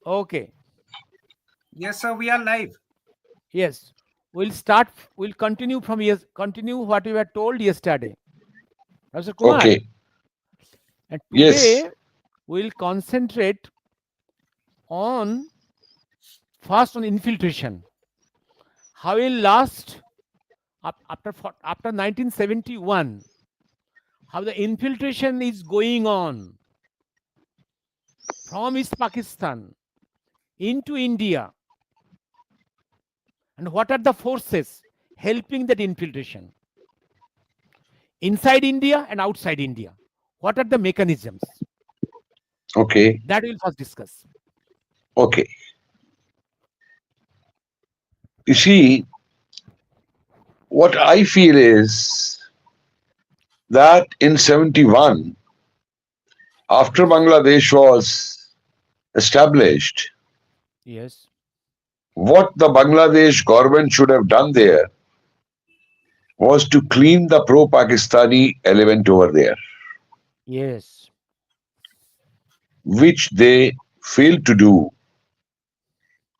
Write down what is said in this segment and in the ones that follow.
Okay. Yes, sir, we are live. Yes. We'll continue continue what we were told yesterday. Professor Kumar. Okay. And Yes. today we'll concentrate on first on infiltration. How in last after 1971, how the infiltration is going on from East Pakistan into India, and what are the forces helping that infiltration inside India and outside India? What are the mechanisms? Okay. That we'll first discuss. Okay. You see, what I feel is that in 71, after Bangladesh was established, Yes. what the Bangladesh government should have done there was to clean the pro Pakistani element over there, Yes. which they failed to do,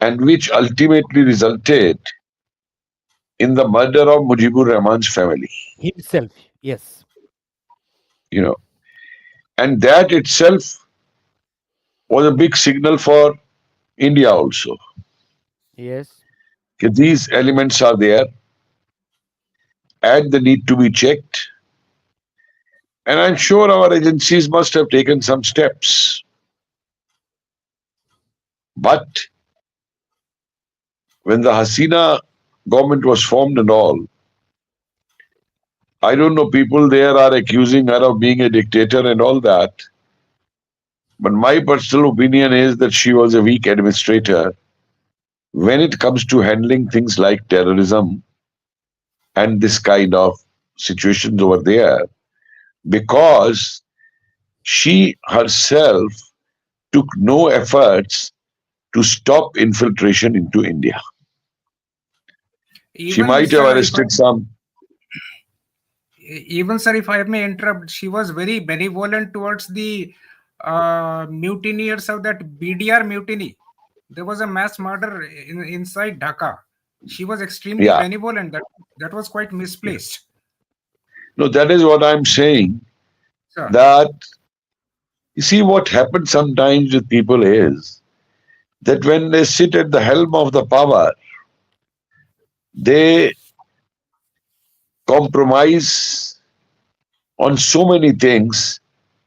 and which ultimately resulted in the murder of Mujibur Rahman's family. Himself. Yes. You know, and that itself was a big signal for India also. Yes. That these elements are there and they need to be checked. And I'm sure our agencies must have taken some steps. But when the Hasina government was formed and all, I don't know, people there are accusing her of being a dictator and all that. But my personal opinion is that she was a weak administrator when it comes to handling things like terrorism and this kind of situations over there, because she herself took no efforts to stop infiltration into India. She Even, might have sir, if I, arrested some. even, sir, if I may interrupt, she was very benevolent towards the mutineers of that BDR mutiny. There was a mass murder inside Dhaka. She was extremely Yeah. benevolent. That was quite misplaced, No, that is what I'm saying. sir. That you see, what happens sometimes with people is that when they sit at the helm of the power, they compromise on so many things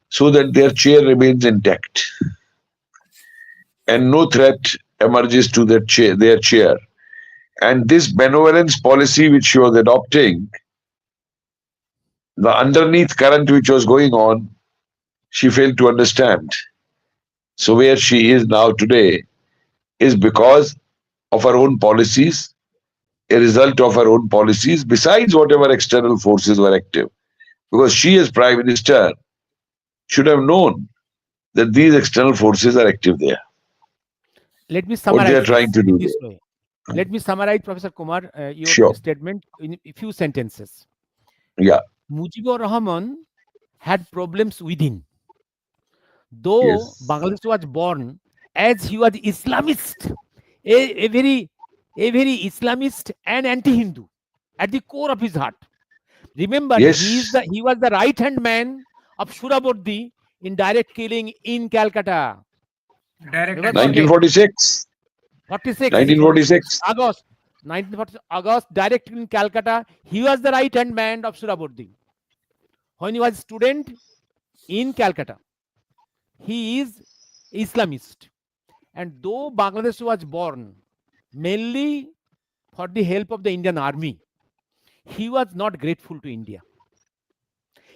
so that their chair remains intact and no threat emerges to their chair. And this benevolence policy which she was adopting, the underneath current which was going on, she failed to understand. So where she is now today is because of her own policies, a result of her own policies, besides whatever external forces were active. Because she, as Prime Minister, should have known that these external forces are active there. Let me What they are summarize trying this to in do this way. Let me summarize, Professor Kumar, your there. Sure. statement in a few sentences. Yeah. Mujibur Rahman had problems within. Though Yes. Bangladesh was born as he was Islamist, a, a very a very Islamist and anti-Hindu at the core of his heart. Remember, Yes. he was the right hand man of Surabordi in direct killing in Calcutta. Direct Never action. forget. 1946. 46, 1946. August 1940, August, direct in Calcutta. He was the right hand man of Surabordi when he was student in Calcutta. He is Islamist. And though Bangladesh was born mainly for the help of the Indian army, he was not grateful to India.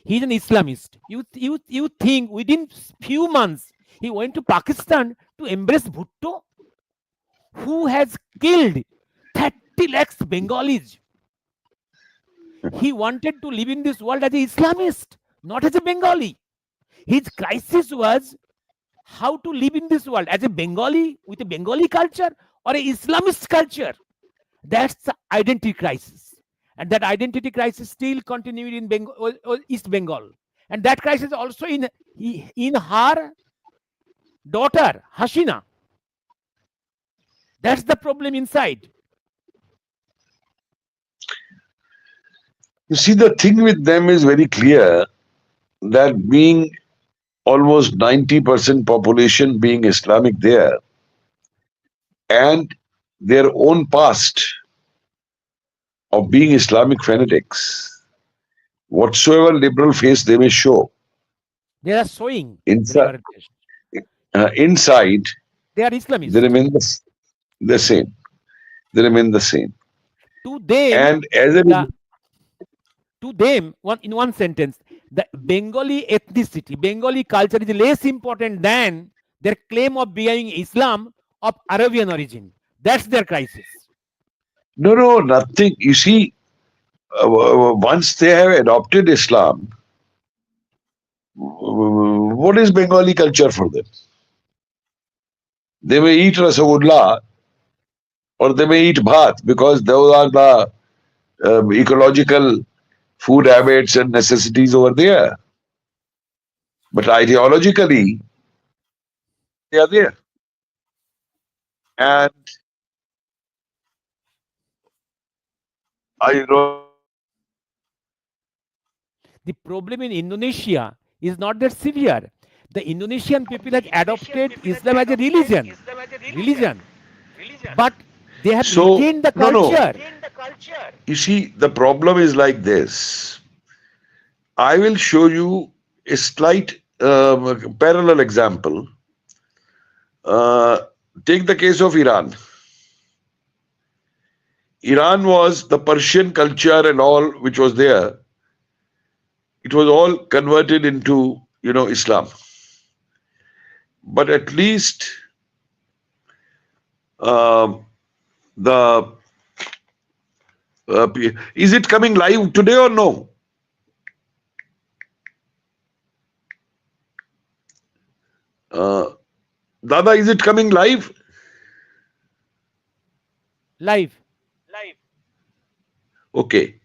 He's an Islamist. You think within few months he went to Pakistan to embrace Bhutto, who has killed 30 lakhs Bengalis. He wanted to live in this world as an Islamist, not as a Bengali. His crisis was how to live in this world as a Bengali with a Bengali culture or a Islamist culture. That's the identity crisis. And that identity crisis still continued in East Bengal. And that crisis also in her daughter, Hasina. That's the problem inside. You see, the thing with them is very clear that being almost 90% population being Islamic there, and their own past of being Islamic fanatics, whatsoever liberal face they may show, They are showing the inside, liberal face. inside They are they Islamists. remain the same. They remain the same. To them, And as a the in one sentence, the Bengali ethnicity, Bengali culture is less important than their claim of being Islam of Arabian origin. That's their crisis. no, nothing. You see, once they have adopted Islam, what is Bengali culture for them? They may eat rasagulla or they may eat bhat because those are the ecological food habits and necessities over there. But ideologically, they are there. And The problem in Indonesia is not that severe. The Indonesian people have adopted Islam as a religion, but they have so, retained the no. culture. You see, the problem is like this. I will show you a slight parallel example. Take the case of Iran. Iran was the Persian culture and all which was there. It was all converted into, Islam. But at least the is it coming live today or no? Dada, is it coming live? Live. Okay.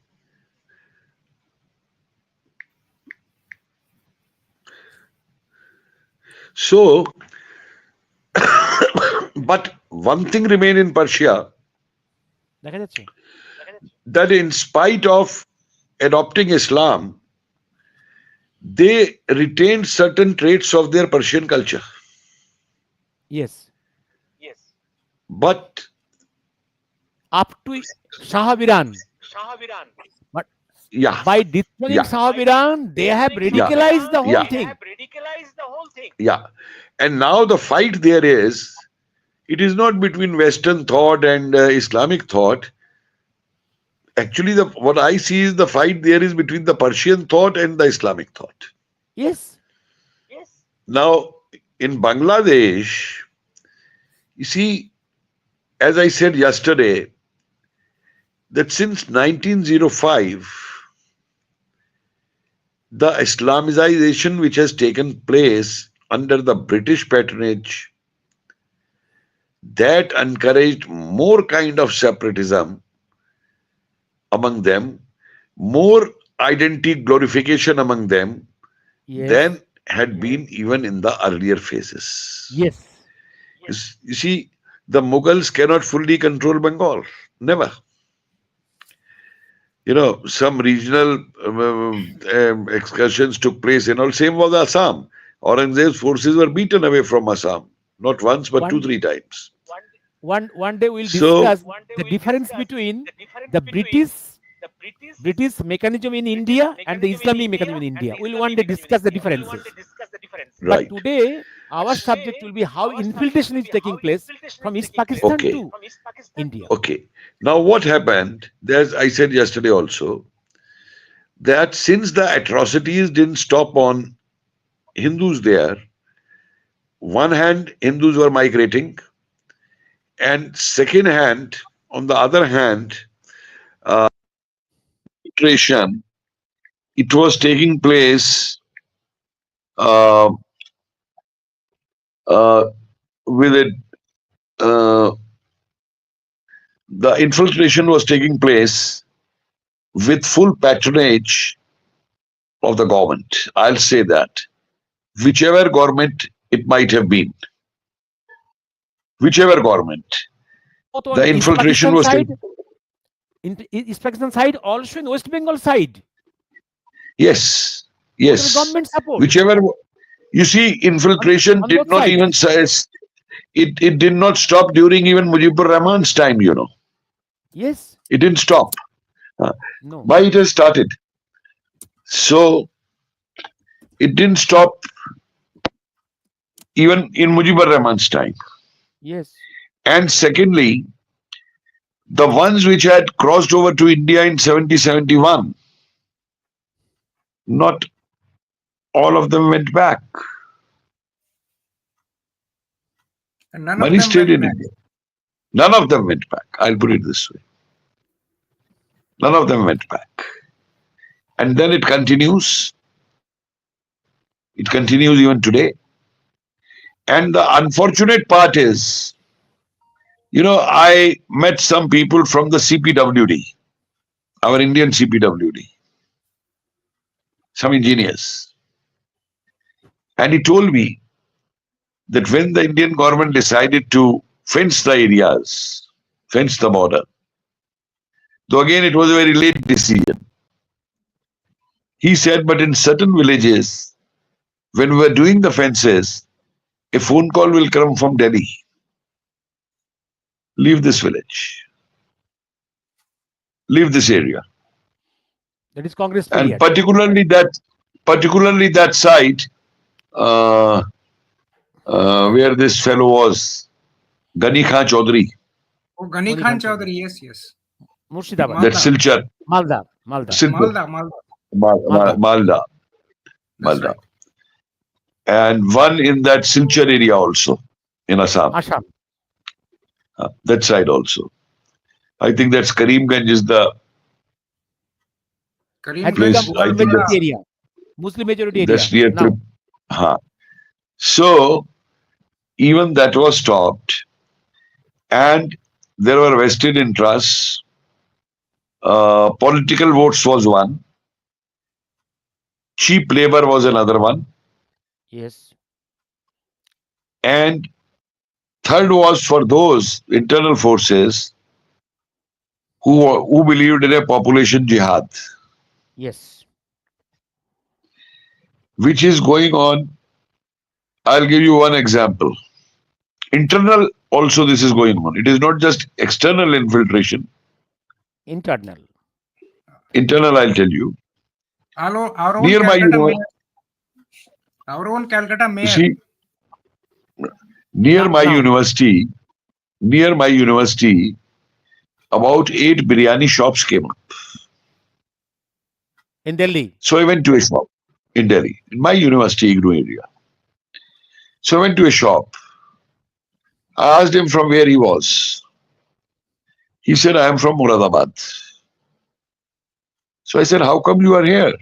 So, but one thing remained in Persia, দেখা যাচ্ছে? that in spite of adopting Islam, they retained certain traits of their Persian culture. Yes. But Up to Shahabiran. But yeah, by destroying Shahabiran, they have radicalized the whole thing. yeah. And now the fight there is, it is not between Western thought and Islamic thought. Actually, what I see is the fight there is between the Persian thought and the Islamic thought. Yes. Now, in Bangladesh, you see, as I said yesterday, that since 1905, the Islamization which has taken place under the British patronage, that encouraged more kind of separatism among them, more identity glorification among them than had been even in the earlier phases. Yes. You see, the Mughals cannot fully control Bengal. Never. Some regional excursions took place and all. Same was Assam. Aurangzeb's forces were beaten away from Assam. Not once, but 2-3 times. One day we'll discuss the difference between the British mechanism in India and the Islamic mechanism in India. We'll one day discuss the differences. Right. But today, our subject will be how infiltration is taking place from East Pakistan to India. Okay. Now what happened, as I said yesterday also, that since the atrocities didn't stop on Hindus there, one hand, Hindus were migrating, and second hand, on the other hand, migration, it was taking place with it. The infiltration was taking place with full patronage of the government. I'll say that. Whichever government it might have been. Whichever government. both on The East infiltration Pakistan was side, taken. East Pakistan side, also in West Bengal side. Yes, Both of the yes. government support Whichever you see, infiltration on did both not sides. even size. It did not stop during even Mujibur Rahman's time. Yes. It didn't stop. No. Why it has started? So it didn't stop even in Mujibur Rahman's time. Yes. And secondly, the ones which had crossed over to India in 70-71, not all of them went back. And none of Money them stayed went in back. India. None of them went back. I'll put it this way. None of them went back. And then it continues. It continues even today. And the unfortunate part is, I met some people from the CPWD, our Indian CPWD, some engineers. And he told me that when the Indian government decided to fence the areas, fence the border, though again it was a very late decision, he said, but in certain villages, when we were doing the fences, a phone call will come from Delhi. Leave this village. Leave this area. That is Congress And period. particularly that site where this fellow was, Gani Khan Chaudhary, Oh, Ghani Ghani Khan Khan Chaudhary, yes, yes. Murshidabad. that Malda. Silchar, Malda. Malda. Silchar, Malda. Malda, That's Malda, right. and one in that Silchar area also in Assam. Assam. That side also. I think that's Karimganj is the Has Karimganj, place. become I Muslim think majority area. Muslim majority area. that's near Now. So even that was stopped, and there were vested interests. Political votes was one. Cheap labor was another one. Yes. And third was for those internal forces who believed in a population jihad, Yes. which is going on. I'll give you one example. Internal also this is going on. It is not just external infiltration. Internal. Internal, I'll tell you. our own Near my Calcutta university, mayor. Our own Calcutta you mayor. see, near Now- my now. university, about 8 biryani shops came up. In Delhi. So I went to a shop in Delhi, in my university IGNOU area. So I went to a shop. I asked him from where he was. He said, I am from Muradabad. So I said, how come you are here?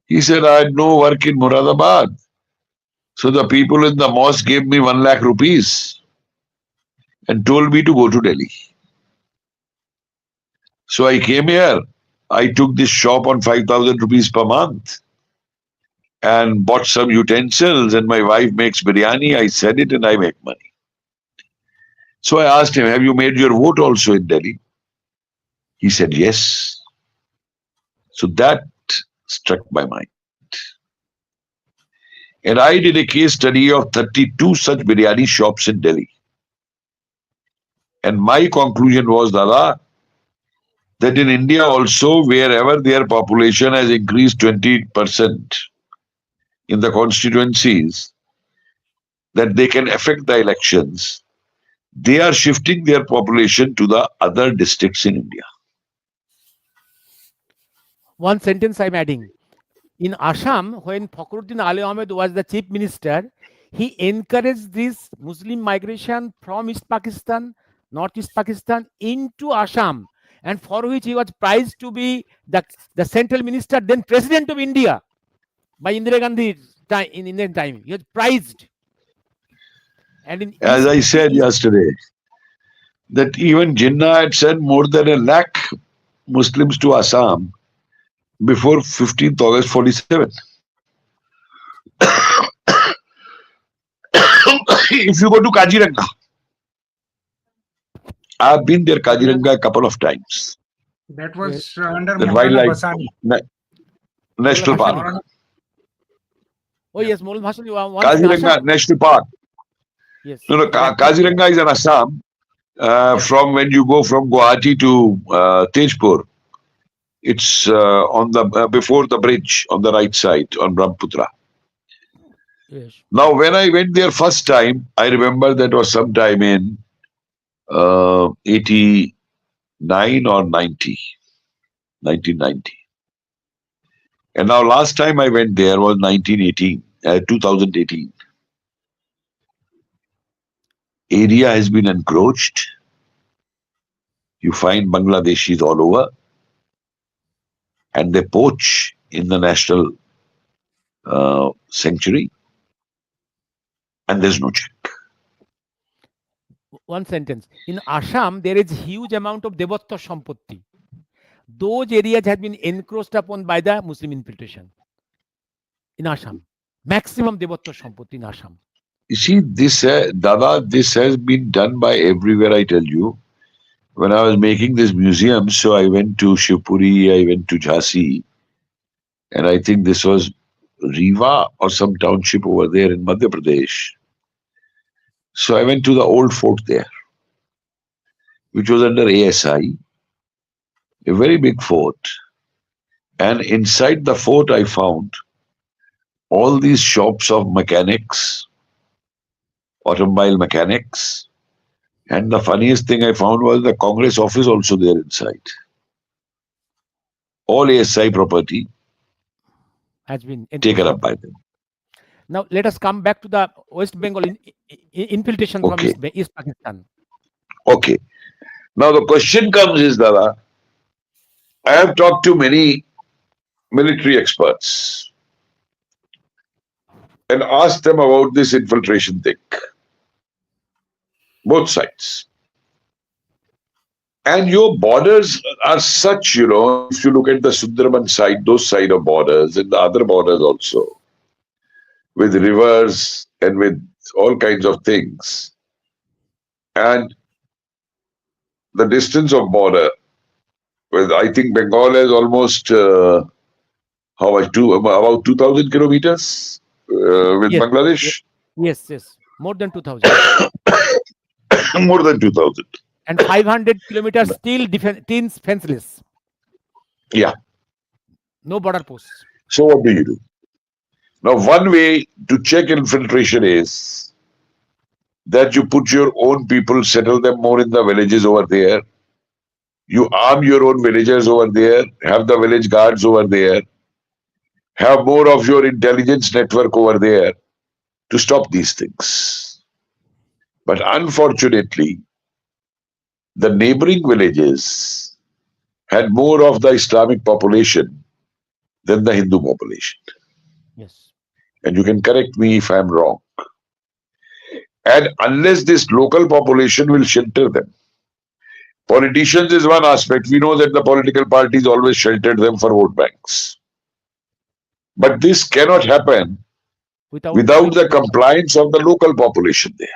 He said, I had no work in Muradabad. So the people in the mosque gave me 1 lakh rupees and told me to go to Delhi. So I came here. I took this shop on 5,000 rupees per month and bought some utensils, and my wife makes biryani. I sell it and I make money. So I asked him, have you made your vote also in Delhi? He said, yes. So that struck my mind. And I did a case study of 32 such biryani shops in Delhi. And my conclusion was, Dada, that in India also, wherever their population has increased 20% in the constituencies, that they can affect the elections, they are shifting their population to the other districts in India. One sentence I'm adding. In Assam, when Fakhruddin Ali Ahmed was the chief minister, he encouraged this Muslim migration from East Pakistan, Northeast Pakistan into Assam, and for which he was prized to be the central minister, then president of India by Indira Gandhi in Indian time. He was prized. And in As I said yesterday, that even Jinnah had sent more than 1 lakh Muslims to Assam before 15th August 47. If you go to Kaziranga, I've been there, Kaziranga, a couple of times. That Yes. was under The Maulana wildlife Basani. national park. Bhashani. Oh yes, Maulana Bhashani once in Kaziranga Assam. National Park. Yes. No, no, He went to- Kaziranga is in Assam. Yes. From when you go from Guwahati to Tejpur, it's on the before the bridge on the right side on Brahmaputra. Yes. Now, when I went there first time, I remember that was sometime in 89 or 90, 1990. And now last time I went there was 1918, 2018. Area has been encroached. You find Bangladeshis all over, and they poach in the national sanctuary, and there's no check. One sentence. In Assam, there is huge amount of Devatta Sampatti. Those areas have been encroached upon by the Muslim infiltration. In Assam. Maximum Devatta Sampatti in Assam. You see, this, Dada, this has been done by everywhere, I tell you. When I was making this museum, so I went to Shivpuri, I went to Jhansi, and I think this was Rewa or some township over there in Madhya Pradesh. So I went to the old fort there, which was under ASI, a very big fort. And inside the fort, I found all these shops of mechanics, automobile mechanics. And the funniest thing I found was the Congress office also there inside. All ASI property Has been taken encroached up by upon. them. Now let us come back to the West Bengal infiltration from Okay. East Pakistan. Okay. Now the question comes is, Dada, I have talked to many military experts and asked them about this infiltration thing. Both sides. And your borders are such, if you look at the Sundarban side, those side of borders, and the other borders also, with rivers and with all kinds of things. And the distance of border, with I think Bengal has almost how much? About 2,000 kilometers with Yes. Bangladesh. Yes, yes. More than 2000. More than 2,000. And 500 kilometers still fenceless. Yeah. No border posts. So what do you do? Now, one way to check infiltration is that you put your own people, settle them more in the villages over there. You arm your own villagers over there, have the village guards over there, have more of your intelligence network over there to stop these things. But unfortunately, the neighboring villages had more of the Islamic population than the Hindu population. Yes. And you can correct me if I'm wrong. And unless this local population will shelter them, politicians is one aspect. We know that the political parties always sheltered them for vote banks. But this cannot happen without the compliance of the local population there.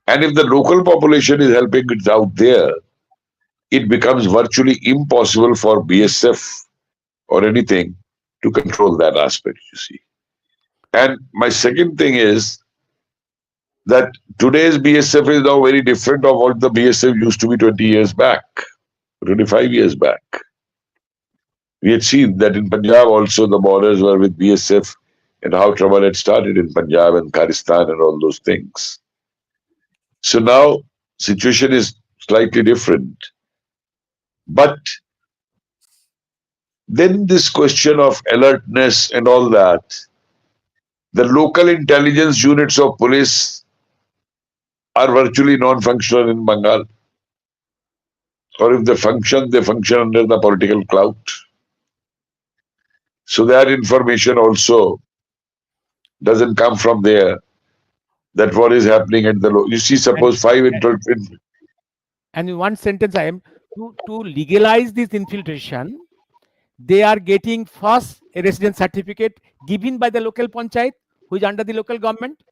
And if the local population is helping it out there, it becomes virtually impossible for BSF or anything to control that aspect, you see. And my second thing is that today's BSF is now very different of what the BSF used to be 20 years back, 25 years back. We had seen that in Punjab also the borders were with BSF and how trouble had started in Punjab and Kharistan and all those things. So now situation is slightly different. But then this question of alertness and all that, the local intelligence units of police are virtually non-functional in Bengal. Or if they function under the political clout. So that information also doesn't come from there. That what is happening at the you see, suppose And in one sentence, I am to legalize this infiltration, they are getting first a residence certificate given by the local panchayat, who is under the local government,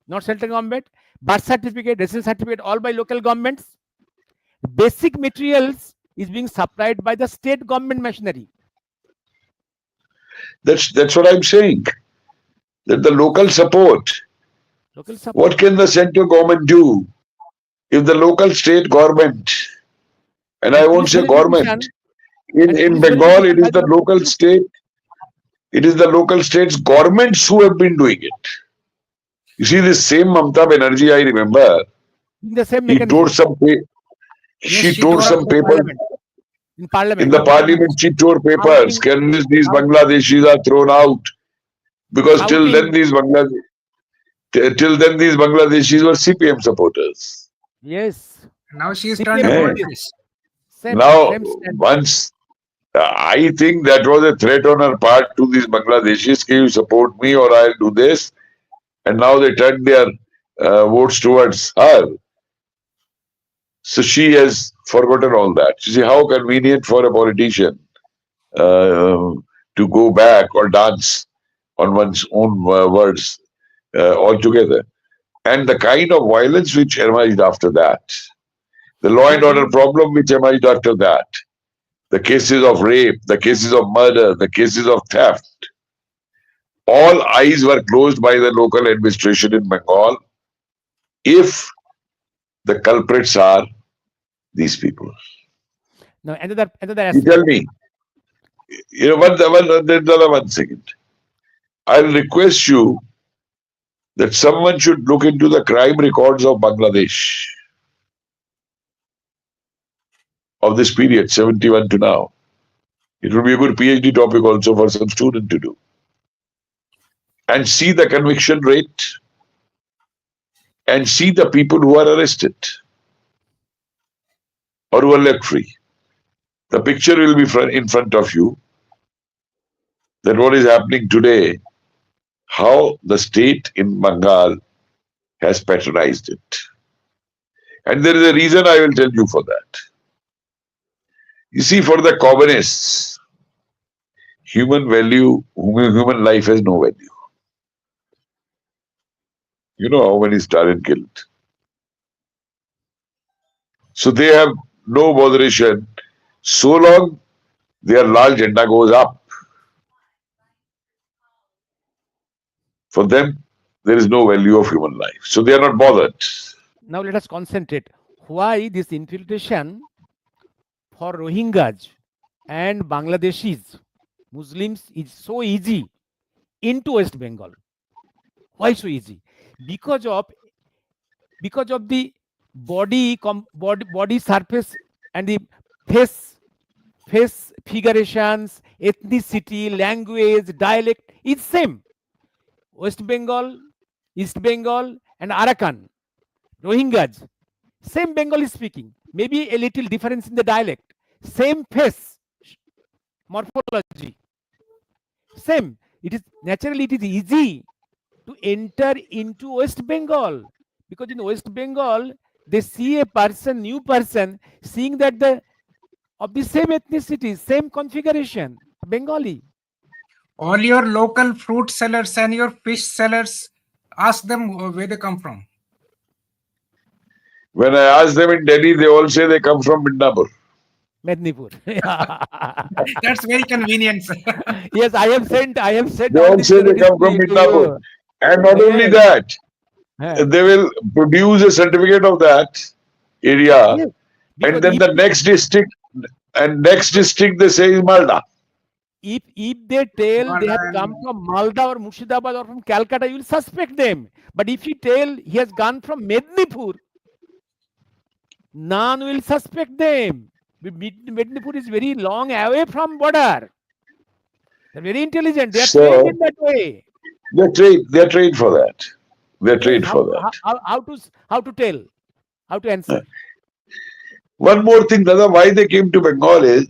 not central government. birth certificate, residence certificate, all by local governments. Basic materials is being supplied by the state government machinery. That's what I'm saying. That the local support. Local support. What can the central government do if the local state government, and I won't say government, in Bengal it is the local state, it is the local states governments who have been doing it. You see, this same Mamata Banerjee, I remember, The same he mechanism. tore some she tore some papers in parliament. in the parliament. She tore papers. Can these Bangladeshis are thrown out because till then these Bangladeshis were CPM supporters. Yes. Now she is turned a face. Now, once I think that was a threat on her part to these Bangladeshis, can you support me or I'll do this? And now they turned their votes towards her. So she has forgotten all that. You see how convenient for a politician to go back or dance on one's own words altogether. And the kind of violence which emerged after that, the law and order problem which emerged after that, the cases of rape, the cases of murder, the cases of theft, all eyes were closed by the local administration in Bengal if the culprits are these people. Now, another aspect. You tell me, one second. I'll request you that someone should look into the crime records of Bangladesh of this period, 71 to now. It would be a good PhD topic also for some student to do. And see the conviction rate and see the people who are arrested or who are left free. The picture will be in front of you that what is happening today, how the state in Bengal has patronized it. And there is a reason I will tell you for that. You see, for the communists, human life has no value. You know how many Stalin killed. So they have no botheration so long their large agenda goes up. For them, there is no value of human life. So they are not bothered. Now let us concentrate. Why this infiltration for Rohingyas and Bangladeshis, Muslims, is so easy into West Bengal? Why so easy? Because of the body surface and the face figurations, ethnicity, language, dialect is same. West Bengal, East Bengal, and Arakan, Rohingyas, same Bengali speaking. Maybe a little difference in the dialect. Same face, morphology, same. It is easy to enter into West Bengal, because in West Bengal they see a person, new person, seeing that of the same ethnicity, same configuration, Bengali. All your local fruit sellers and your fish sellers, ask them where they come from. When I ask them in Delhi, they all say they come from Midnapur. Mednipur. That's very convenient. Yes, I have sent. They all say they come from Midnapur. And not only that, they will produce a certificate of that area, and then the next district they say is Malda. If they tell they have come from Malda or Murshidabad or from Calcutta, you will suspect them. But if you tell he has gone from Mednipur, none will suspect them. Mednipur is very long away from border. They're very intelligent. They are trained in that way. They're trained for that. They're trained for that. How to tell? How to answer? One more thing, Dada, why they came to Bengal is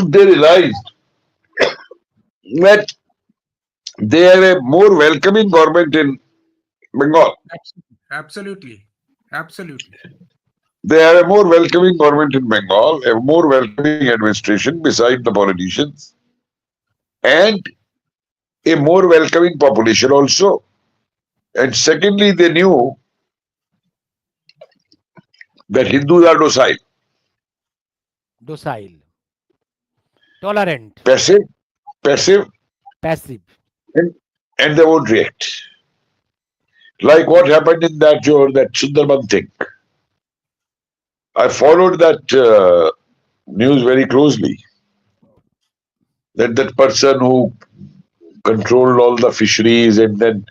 they realized that they have a more welcoming government in Bengal. Absolutely. They have a more welcoming government in Bengal, a more welcoming administration beside the politicians. And a more welcoming population also. And secondly, they knew that Hindus are docile, tolerant, passive, passive, passive. and, and they won't react. Like what happened in that Sundarban thing. I followed that news very closely. That person who controlled all the fisheries, and then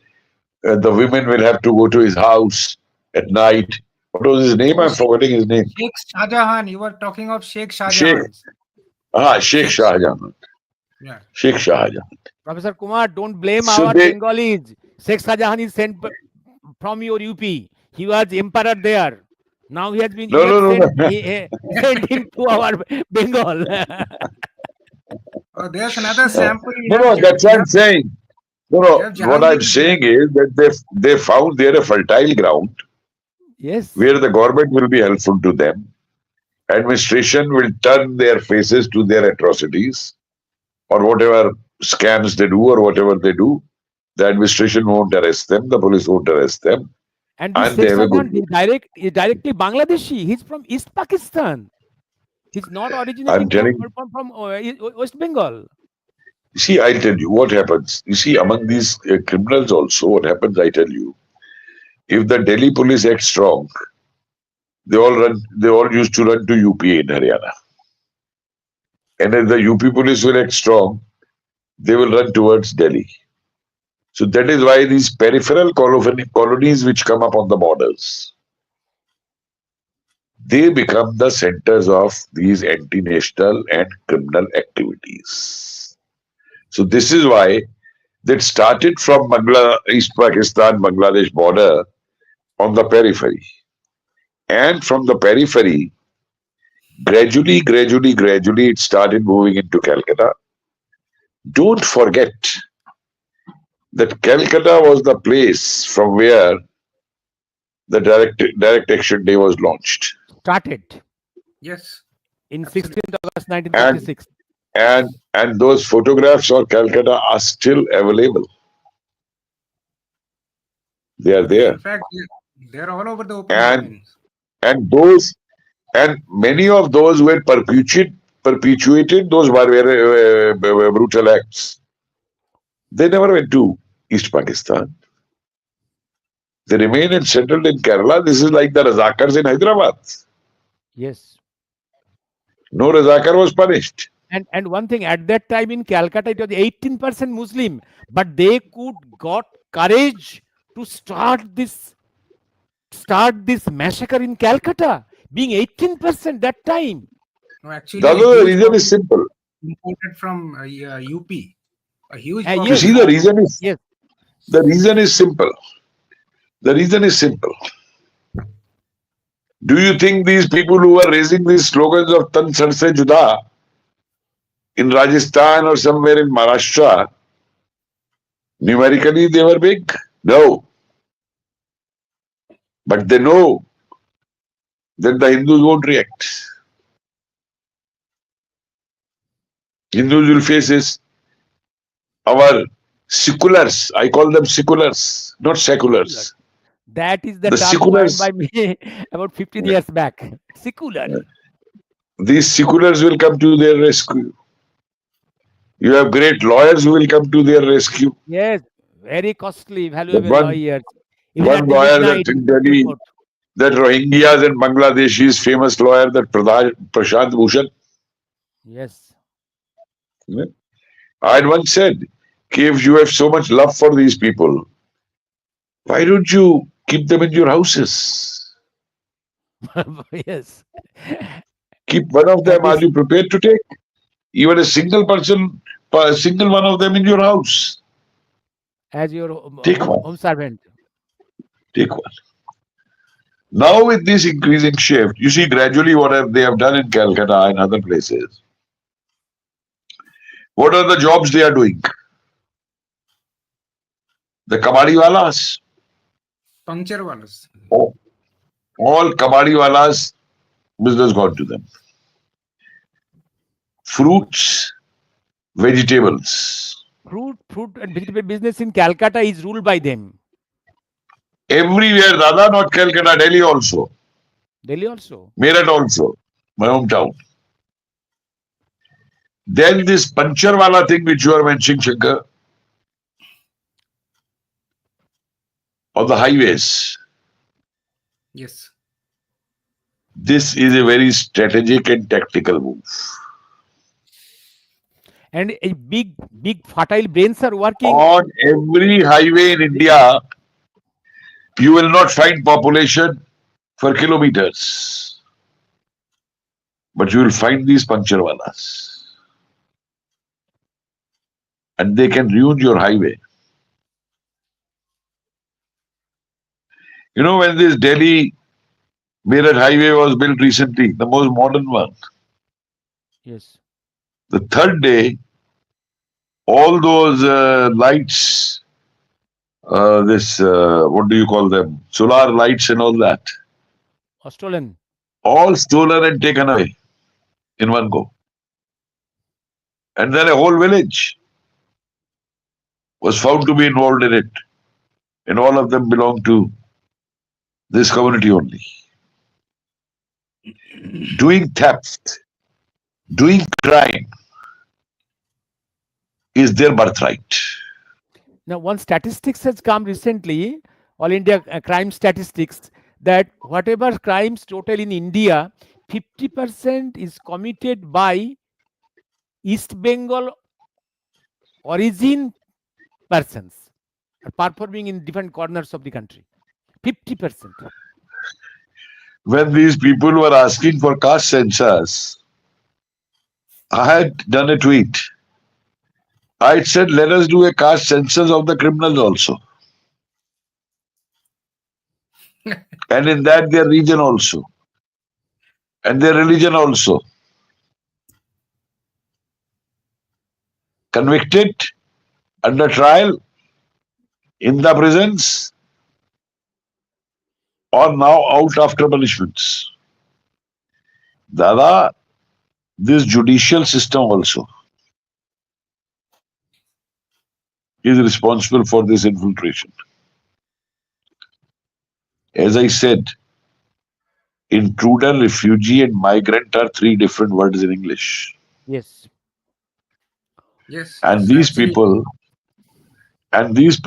the women will have to go to his house at night. What was his name? Oh, I'm forgetting his name. Sheikh Shah Jahan. You were talking of Sheikh Shah Sheikh. Jahan. Sheikh Shah Jahan. Yeah. Sheikh Shah Jahan. Professor Kumar, don't blame So our they, Bengalis. Sheikh Shahjahan is sent from your UP. He was emperor there. Now he has been, no, you have no, no, sent, no. sent him to our Bengal. Oh, there's another sample. No, no, that's what I'm saying. No, You no. have What I'm Jahangir saying there. is that they found there a fertile ground Yes. where the government will be helpful to them. Administration will turn their faces to their atrocities or whatever scams they do or whatever they do. The administration won't arrest them, the police won't arrest them, And this and they Sheikh have a good Shahjahan look. is directly Bangladeshi. He's from East Pakistan. He's not I'm originating telling from West Bengal. you, see, I tell you what happens. You see, among these criminals also, what happens, I tell you, if the Delhi police act strong, they all used to run to UP in Haryana. And if the UP police will act strong, they will run towards Delhi. So that is why these peripheral colonies which come up on the borders, they become the centers of these anti-national and criminal activities. So this is why that started from East Pakistan, Bangladesh border on the periphery. And from the periphery, gradually, it started moving into Calcutta. Don't forget that Calcutta was the place from where the Direct Action Day was launched. Started Yes. in Absolutely. 16th August And 1936. and those photographs of Calcutta are still available. They are there. In fact, they're all over the open And domains. and those and many of those were perpetuated those brutal acts. They never went to East Pakistan. They remained and settled in Kerala. This is like the Razakars in Hyderabad. Yes. No Razakar was punished. And one thing, at that time in Calcutta, it was 18% Muslim, but they got courage to start this massacre in Calcutta, being 18% that time. No, actually, The a other huge reason is simple. imported from UP. A huge Yes. You population. see, Yes. the reason is simple. The reason is simple. Do you think these people who are raising these slogans of Tan Sar Se Juda in Rajasthan or somewhere in Maharashtra, numerically they were big? No. But they know that the Hindus won't react. Hindus will face this. Our seculars, I call them seculars, not seculars. That is the The term coined seculars, by me about 15 years back. Secular. these seculars will come to their rescue. You have great lawyers who will come to their rescue. Yes. Very costly, The valuable lawyers. Even one at the lawyer midnight that in in Supreme Delhi, Court. that Rohingyas and Bangladeshis famous lawyer, that Prashant Bhushan. Yes. I had once said, if you have so much love for these people, why don't you keep them in your houses? Yes. Keep one of And them. Are this, you prepared to take even a single person, a single one of them in your house? as your Take one. home servant. Take one. Now with this increasing shift, you see gradually they have done in Calcutta and other places. What are the jobs they are doing? The kabadiwalas. Puncture walas. Oh, all kabadiwalas, business gone to them. Fruits, vegetables. fruit and vegetable business in Calcutta is ruled by them. Everywhere, Dada, not Calcutta, Delhi also. Delhi also. Meerut also, my hometown. Then this Pancharwala thing which you are mentioning, Shankar, on the highways. Yes. This is a very strategic and tactical move. And a big fertile brains are working. On every highway in India, you will not find population for kilometers. But you will find these Pancharwalas. And they can ruin your highway. You know, when this Delhi Meerut highway was built recently, the most modern one, Yes. the third day, all those lights, what do you call them? Solar lights and all that, Or stolen. all stolen and taken away in one go. And then a whole village was found to be involved in it. And all of them belong to this community only. Doing theft, doing crime is their birthright. Now, one statistics has come recently, All India crime statistics, that whatever crimes total in India, 50% is committed by East Bengal origin persons are performing in different corners of the country. 50%. When these people were asking for caste census, I had done a tweet. I said, let us do a caste census of the criminals also. And in that, their region also. And their religion also. Convicted, under trial, in the prisons, or now out after punishments. Dada, this judicial system also is responsible for this infiltration. As I said, intruder, refugee, and migrant are three different words in English. Yes. Yes. And yes. these Actually,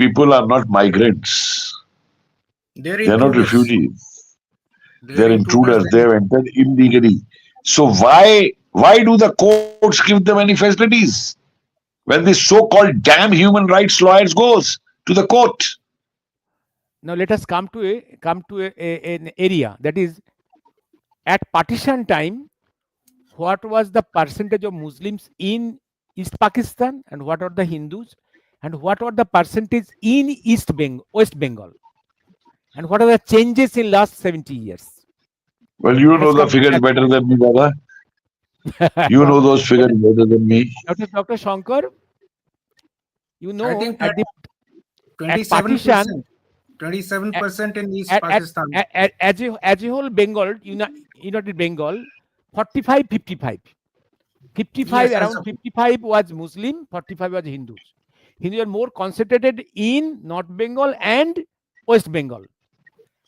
people are not migrants. they're They are not intruders. refugees. They're They're intruders. They have entered illegally. So why do the courts give them any facilities when the so-called damn human rights lawyers goes to the court? Now let us come to an area, that is, at partition time, what was the percentage of Muslims in East Pakistan and what are the Hindus, and what are the percentage in West Bengal, and what are the changes in last 70 years? Well, you Let us know the come to figures that. better than me, Dada. You know those figures better than me. Dr. Shankar, you I know, think at partition, 27%. 27% in East Pakistan. as a whole Bengal, United Bengal, 45, 55. 55, Yes, around 55 was Muslim, 45 was Hindus. Hindus are more concentrated in North Bengal and West Bengal.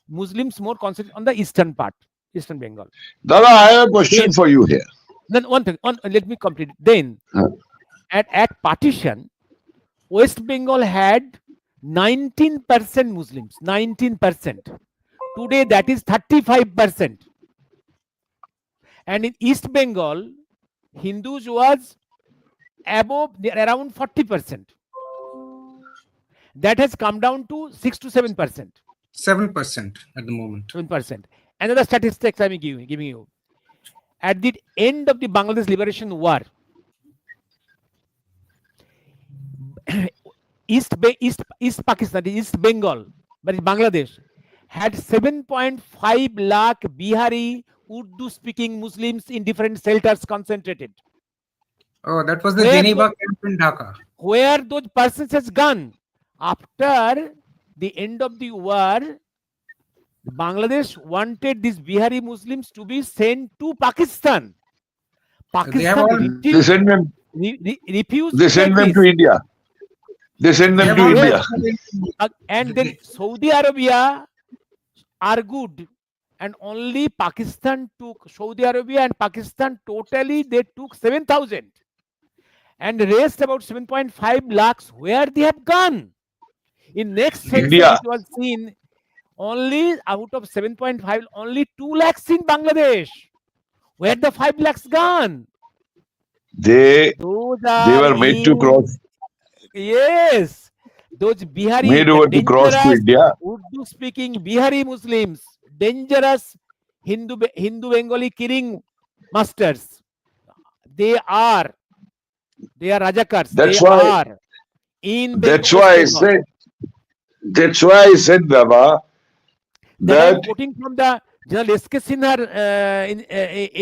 Muslims more concentrated on the eastern part, Eastern Bengal. Dada, I have a question for you here. Then one thing, let me complete it. Then at partition, West Bengal had 19% Muslims, 19%. Today that is 35%. And in East Bengal, Hindus was around 40%. That has come down to 6 to 7%. 7% at the moment. 7%. Another statistics I'm giving you. At the end of the Bangladesh Liberation War, East Pakistan, East Bengal, but in Bangladesh, had 7.5 lakh Bihari Urdu speaking Muslims in different shelters concentrated. Oh, that was the Geneva camp in Dhaka. Where those persons has gone after the end of the war, Bangladesh wanted these Bihari Muslims to be sent to Pakistan. They have Pakistan all- They send them. refused They to send take them this. to India. They send They them have to also Yes, India. entered into and then Saudi Arabia are good, and only Pakistan took Saudi Arabia and Pakistan totally they took 7,000, and rest about 7.5 lakhs where they have gone. In next yes. census, India, it was seen only out of 7.5, only 2 lakhs in Bangladesh. Where the 5 lakhs gone? they Those they are were made to in, cross, yes, those Bihari, made the over to cross to dangerous India. Urdu speaking Bihari Muslims, dangerous Hindu Bengali killing masters. They are, they are Rajakars. They That's why are in Bengal, that's West why I Bengal. said that's why I said, Baba, That I am that quoting from the General S.K. Sinhar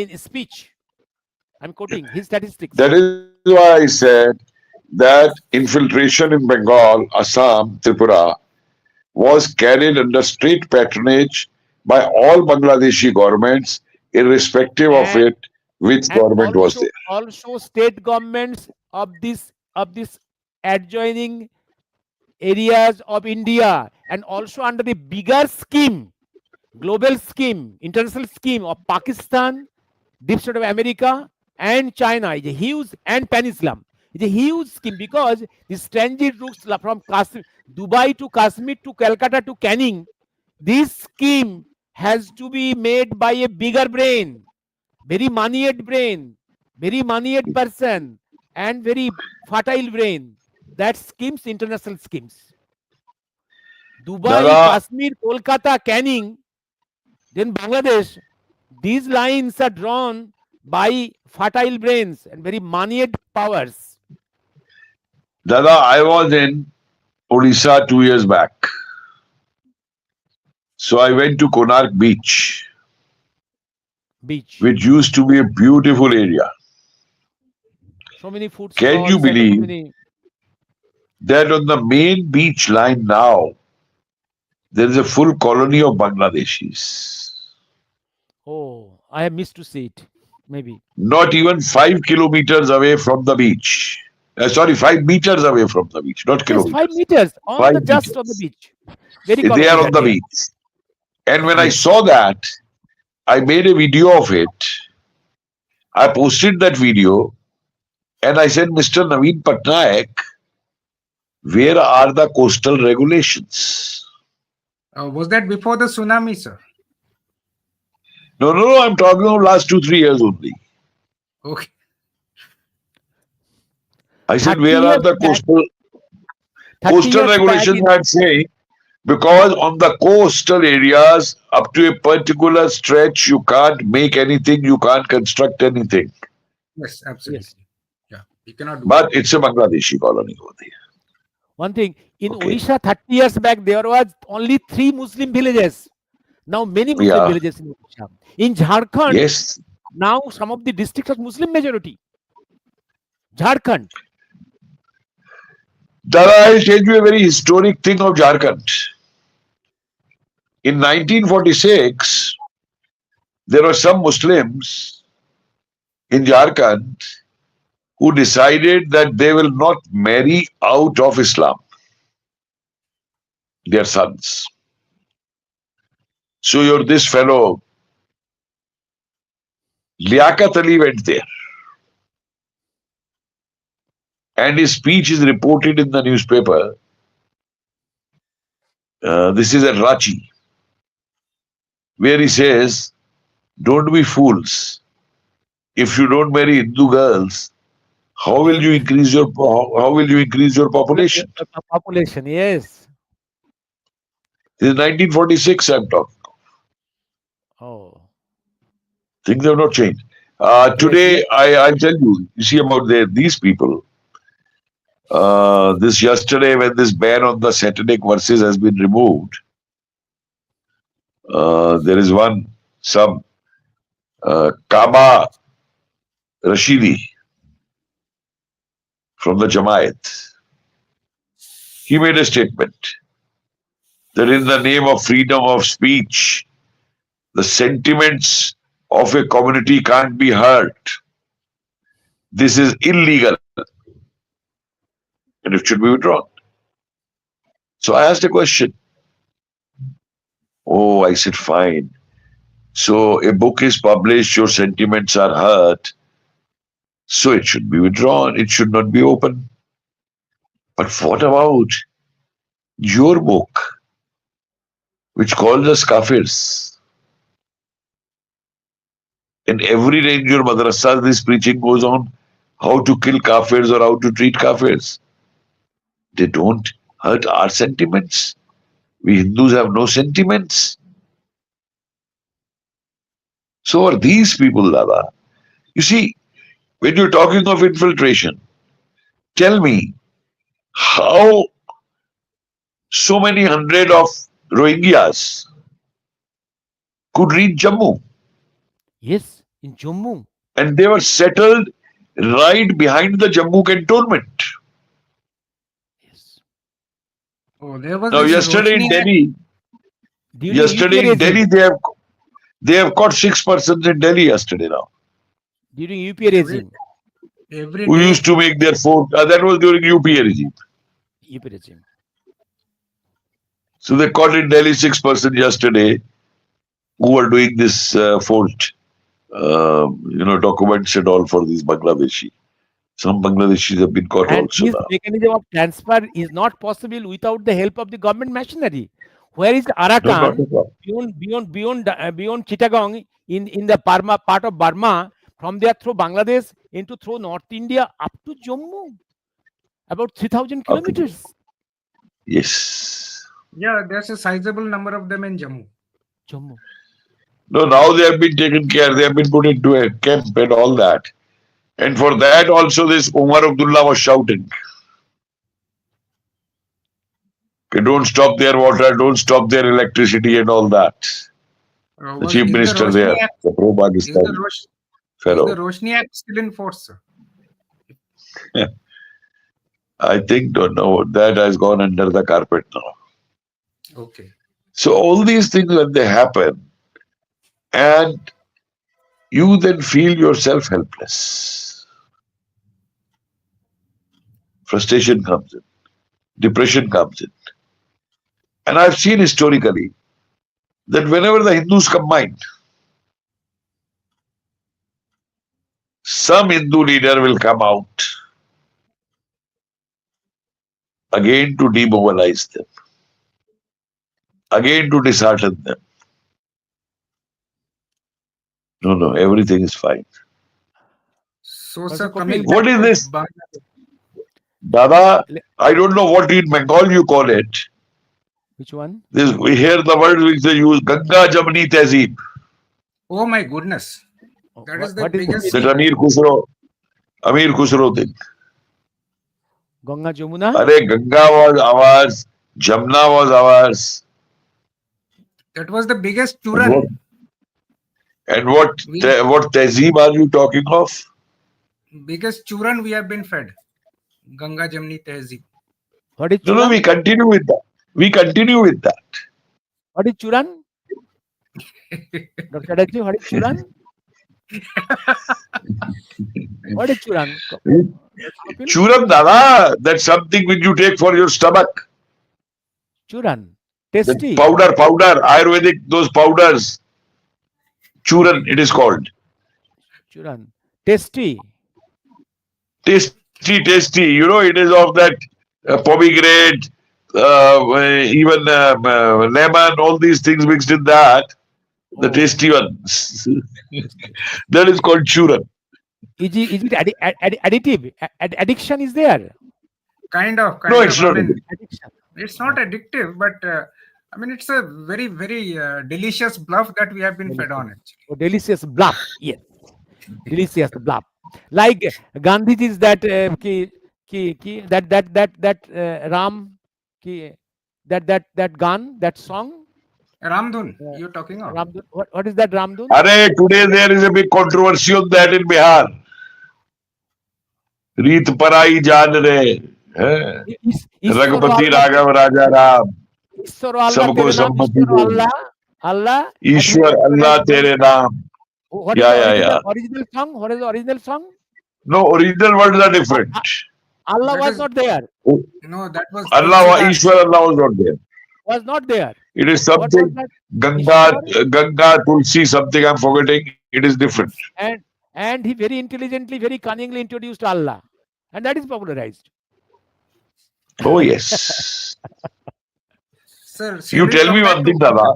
in speech. I'm quoting his statistics. that is why I said that infiltration in Bengal, Assam, Tripura was carried under state patronage by all Bangladeshi governments, irrespective of And it, which government was there. also state governments of this adjoining areas of India, and also under the bigger scheme, global scheme, international scheme of Pakistan, deep state of America, and China is a huge, and Pan Islam. It's a huge scheme because this transit routes from Kashmir, Dubai to Kashmir to Calcutta to Canning, this scheme has to be made by a bigger brain, very moneyed brain, very moneyed person, and very fertile brain. That schemes, international schemes. Dubai, Dada, Kashmir, Kolkata, Canning, then Bangladesh. These lines are drawn by fertile brains and very moneyed powers. Dada, I was in Odisha 2 years back. So I went to Konark Beach, Beach. which used to be a beautiful area. So many food Can you stalls and so believe many. that on the main beach line now, there is a full colony of Bangladeshis? Oh, I have missed to see it. Maybe. Not even 5 kilometers away from the beach. Sorry, 5 meters away from the beach, not Yes, 5 kilometers. meters on Five the just on the meters. beach. Very They are colonies are on the there. beach. And when I Yes. saw that, I made a video of it. I posted that video and I said, Mr. Naveen Patnaik, where are the coastal regulations? Was that before the tsunami, sir? No, I'm talking of last 2, 3 years only. Okay. I said, 30 where are years the back, 30 coastal years back regulations? in, I'm saying because on the coastal areas, up to a particular stretch, you can't make anything, you can't construct anything. Yes, yes. absolutely. Yeah, we cannot do But anything. it's a Bangladeshi colony over there. One thing, in Okay. Odisha 30 years back, there was only 3 Muslim villages. Now many Muslim Yeah. villages in Odisha. In Jharkhand, Yes. now some of the districts are Muslim majority. Jharkhand. Dara, I'll tell you a very historic thing of Jharkhand. In 1946, there were some Muslims in Jharkhand who decided that they will not marry out of Islam, their sons. So you're this fellow, Liaquat Ali went there. And his speech is reported in the newspaper. This is at Rachi, where he says, don't be fools. If you don't marry Hindu girls, how will you Then increase your population? population, yes. This is 1946, I'm talking. Oh, Things have not changed. yes, yes. Today, I tell you, you see about these people. This yesterday, when this ban on the satanic verses has been removed, there is some Kaba Rashidi from the Jamaat. He made a statement that in the name of freedom of speech, the sentiments of a community can't be hurt. This is illegal and it should be withdrawn. So I asked a question. Oh, I said, fine. So a book is published, your sentiments are hurt, so it should be withdrawn, it should not be open. But what about your book, which calls us kafirs? In every day in your madrasa, this preaching goes on how to kill kafirs or how to treat kafirs. They don't hurt our sentiments. We Hindus have no sentiments. So are these people, Dada. You see, when you're talking of infiltration, tell me how so many hundred of Rohingyas could reach Jammu, Yes, in Jammu. and they were settled right behind the Jammu cantonment. Yes. Oh, there was Now, this yesterday in Roshni Act. Delhi, During UPA regime. they have caught 6 persons in Delhi yesterday now, During UPA every regime. every who day. used to make their fort. That was during UPA regime. UPA regime. So they caught in Delhi 6 persons yesterday who were doing this fault, documents and all for these Bangladeshi. Some Bangladeshis have been caught And also this now. mechanism of transfer is not possible without the help of the government machinery. Where is No, not Arakan at all. beyond Chittagong in the Burma part of Burma, from there through Bangladesh through North India up to Jammu, about 3,000 Up to- kilometers. Yes. Yeah, there's a sizable number of them in Jammu. Jammu. No, now they have been taken care. They have been put into a camp and all that. And for that also, this Umar Abdullah was shouting, "Okay, don't stop their water, don't stop their electricity and all that." The chief Is the minister Roshni there, Act the is pro-Pakistan the Rosh, is the fellow. Roshni Act still in force, sir? I think, don't know, that has gone under the carpet now. Okay. So all these things, when they happen, and you then feel yourself helpless. Frustration comes in, depression comes in. And I've seen historically that whenever the Hindus combine, some Hindu leader will come out again to demobilize them, again to dishearten them. No, everything is fine. So, Professor sir, coming Kapil, What back is to this? Bangladesh. Dada, I don't know what in Bengal you call it. Which one? This, we hear the word which they use, Ganga Jamni Tehzeeb. Oh my goodness, that is the What is biggest. That Amir Khusro thing. Ganga Jamuna? Are Ganga was ours, Jamna was ours. That was the biggest And what, churan. what Tehzeeb are you talking of? Biggest churan we have been fed. Ganga Jamni Tehzeeb. What is No, Churan? we continue with that. We continue with that. What is Churan? Dr. Chatterjee, what is Churan? What is Churan? Kapil? Churam Dada, that's something which you take for your stomach. Churan. That Tasty. powder, Ayurvedic, those powders. Churan, it is called. Churan. Tasty. Tasty. You know, it is of that pomegranate, even lemon, all these things mixed in that. The Oh. tasty ones. That is called churan. Is it additive? Addiction is there. Kind of. No, it's not. Addiction. It's not addictive, but I mean, it's a very, very delicious bluff that we have been fed on. Actually, Oh, delicious bluff. Yes. Delicious bluff. Like Gandhiji's that Ram that gun, that song. Ramdhun, you're talking of. Ramdun. What is that Ramdun? Arey, today there is a big controversy on that in Bihar. Reet parai jaan re. Ragpati Raghav Raja Ram. ईश्वर अल्लाह सबको तेरे नाम सम्मति ईश्वर दे. अल्लाह Ishwar Allah tere naam. What is Yeah, the yeah. original song? What is the original song? No, original words are different. Allah That was is not there. Oh, no, that was Allah, Tulsidas. Ishwar Allah was not there. Was not there. It is What was something that? Ganga, Ishwar, Ganga, Tulsi, something I'm forgetting. It is different. and he very intelligently, very cunningly introduced Allah, and that is popularized. Oh, yes. Sir, shall You we tell come me back one to thing, Dada.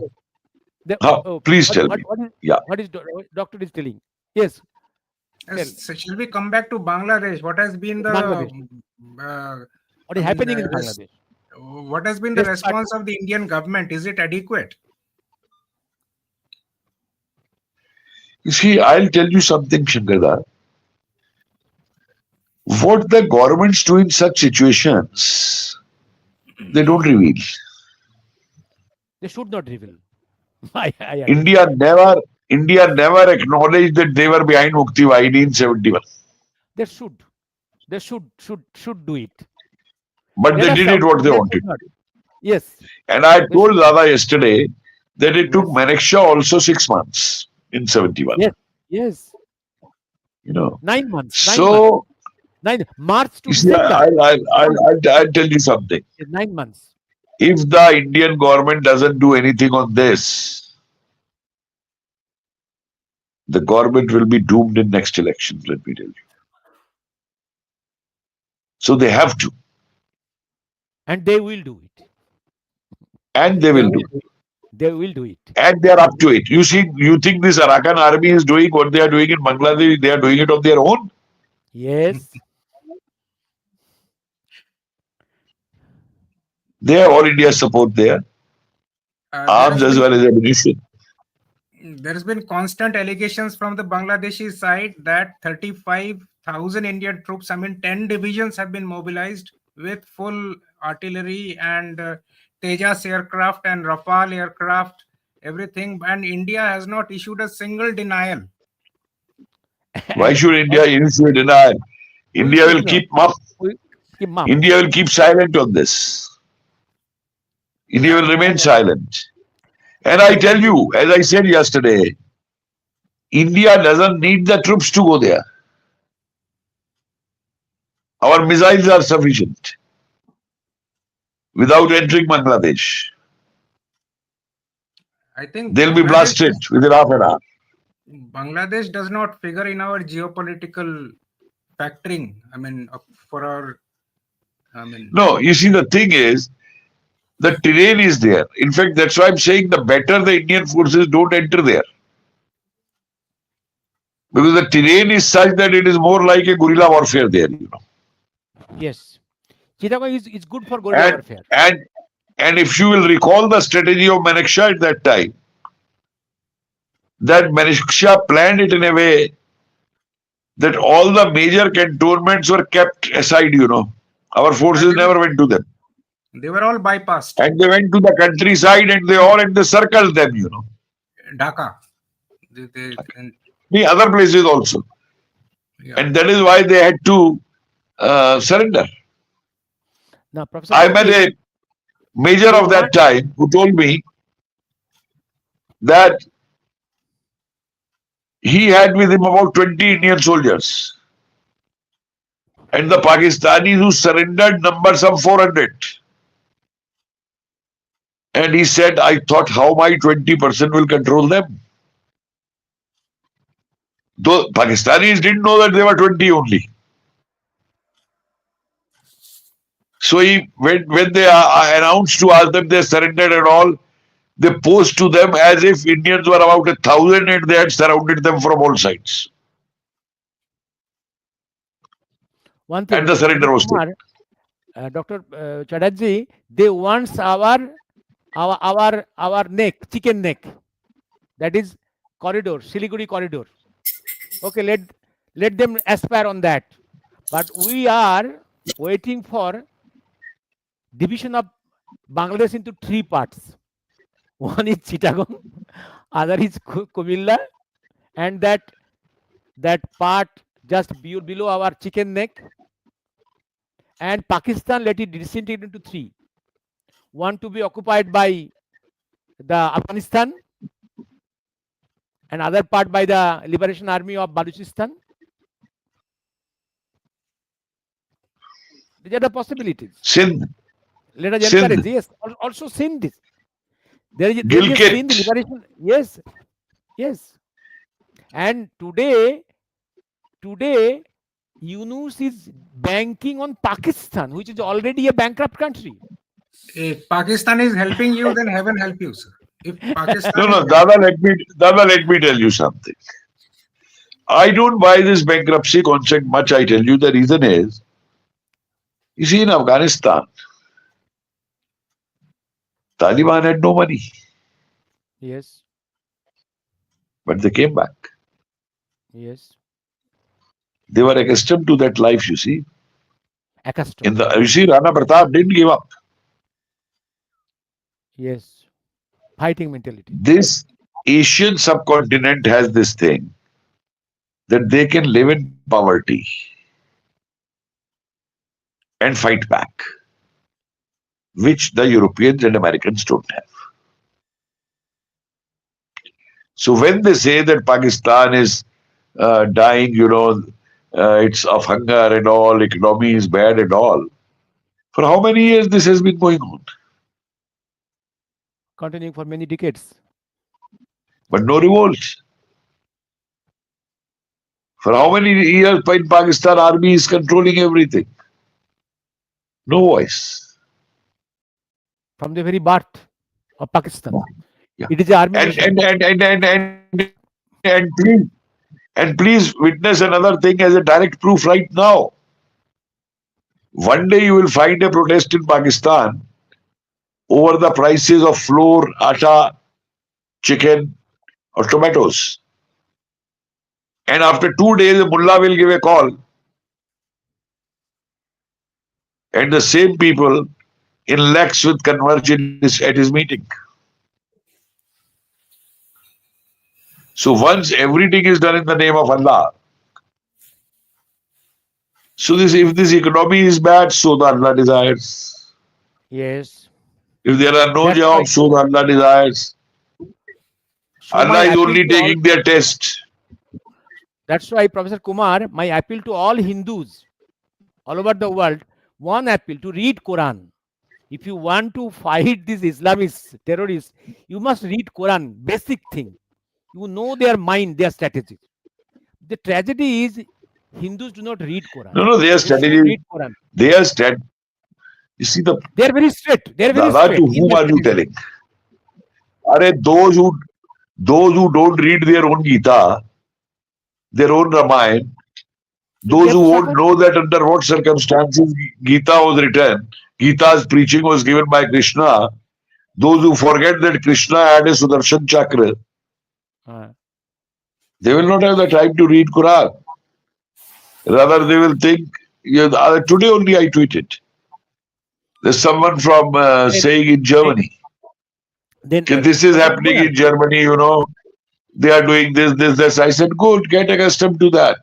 Oh, Please tell me. Yeah. what is doctor is telling? Yes, tell. shall we come back to Bangladesh? What has been the Bangladesh. uh, What I is mean, happening in Bangladesh? what has been the Despite response of the Indian government? Is it adequate? You see, I'll tell you something, Shankarda. What the governments do in such situations, they don't reveal. they should not reveal. I agree. India never acknowledged that they were behind Mukti Vahini in 71. They should. They should do it. But Let they us did South it what they Indians should wanted. not. Yes, And I they should. told Dada yesterday that it took Yes, Manekshaw also 6 months in 71. yes, yes. You know. 9 months. 9 months. So, March to you see, December. I'll tell you something. 9 months. If the Indian government doesn't do anything on this, the government will be doomed in next elections, let me tell you. So they have to, And they will do it. and they They will will do. do it. They will do it. And they are up to it. You see, you think this Arakan army is doing what they are doing in Bangladesh, they are doing it on their own? Yes. They have all India's support there, There arms has as been well as ammunition. constant allegations from the Bangladeshi side that 35,000 Indian troops, I mean 10 divisions have been mobilized with full artillery and Tejas aircraft and Rafale aircraft, everything, and India has not issued a single denial. Why And should India issue a denial? we India should will not. keep mum. We keep mum. India will keep silent on this. India will remain And silent. And I tell you, as I said yesterday, India doesn't need the troops to go there. Our missiles are sufficient without entering Bangladesh. I think They'll be blasted within half an hour. Bangladesh does not figure in our geopolitical factoring. I mean, for our, I mean, No, you see, the thing is, the terrain is there. In fact, that's why I'm saying the better the Indian forces don't enter there. Because the terrain is such that it is more like a guerrilla warfare there, you know. yes, Chittagong is good for guerrilla And warfare. and and if you will recall the strategy of Manekshaw at that time, that Manekshaw planned it in a way that all the major cantonments were kept aside, you know. Our forces never went to them. they were all bypassed. And they went to the countryside and they circled them, you know. Dhaka. And, The other places also. yeah. And that is why they had to surrender. Now, Professor I met Kapil, a major they of that want time who told me that he had with him about 20 Indian soldiers. And the Pakistanis who surrendered number some 400. And he said, I thought how my 20% will control them. Though Pakistanis didn't know that they were 20 only. So when they announced to ask them they surrendered and all, they posed to them as if Indians were about 1,000 and they had surrounded them from all sides. one thing. And the surrender was taken. Dr. Chatterjee, they want our neck, chicken neck. That is corridor, Siliguri corridor. Okay, let them aspire on that. But we are waiting for division of Bangladesh into 3 parts. One is Chittagong, other is Kumilla, and that part just below our chicken neck. And Pakistan let it disintegrate into 3. One to be occupied by the Afghanistan, and other part by the Liberation Army of Baluchistan. These are the possibilities. Sindh, Let us Sindh, encourage. Yes, also Sindh. There is a Gilgit. Sindh liberation. Yes, yes. And today, Yunus is banking on Pakistan, which is already a bankrupt country. If Pakistan is helping you, then heaven help you, sir. If No, Pakistan is no, Dada, let me tell you something. I don't buy this bankruptcy concept much. I tell you, the reason is, you see, in Afghanistan, Taliban had no money, Yes, but they came back. yes. They were accustomed to that life. You see, Accustomed. you see, Rana Pratap didn't give up. Yes. Fighting mentality. This Asian subcontinent has this thing that they can live in poverty and fight back, which the Europeans and Americans don't have. So when they say that Pakistan is dying, it's of hunger and all, economy is bad and all. For how many years this has been going on? Continuing for many decades. But no revolt. For how many years in Pakistan army is controlling everything? No voice. From the very birth of Pakistan. Yeah. It is an army And nation. please witness another thing as a direct proof right now. One day you will find a protest in Pakistan over the prices of flour, atta, chicken, or tomatoes. And after 2 days, the mullah will give a call, and the same people in lakhs will converge at his meeting. So once everything is done in the name of Allah, so if this economy is bad, so the Allah desires. Yes. If there are no That's why, jobs, so the Allah desires. so my Allah is appeal only to all, taking their test. that's why, Professor Kumar, my appeal to all Hindus all over the world, one appeal to read Quran. If you want to fight these Islamist terrorists, you must read Quran, basic thing. You know their mind, their strategy. The tragedy is Hindus do not read Quran. No, their They should strategy, read Quran. their stat. You see, They are very straight. They are very Dada, to straight in whom their are you strategy. telling? Are those who don't read their own Gita, their own Ramayana, They those have who to won't suffer. know that under what circumstances Gita was written, Gita's preaching was given by Krishna, those who forget that Krishna had a Sudarshan Chakra, Uh, they will not have the time to read Quran. Rather, they will think, today only I tweeted. There's someone from then, saying in Germany, then this is Professor happening Kumar, in Germany, they are doing this. I said, good, get accustomed to that.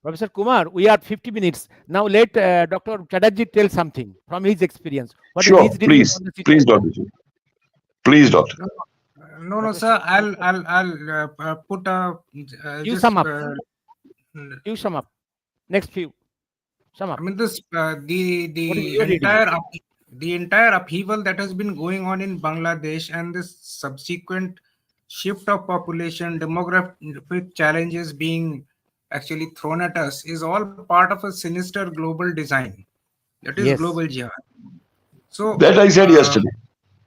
Professor Kumar, we are 50 minutes. Now let Dr. Chatterjee tell something from his experience. What is Sure, his reading please, on the please, situation? Doctor. Please, Doctor. no, Dr. sir. I'll put a You just. sum up. You sum up. Next few. Sum I up. mean, this What is the your reading? entire upheaval that has been going on in Bangladesh and this subsequent shift of population, demographic challenges being actually thrown at us is all part of a sinister global design. That is Yes. global jihad. So, That I said yesterday.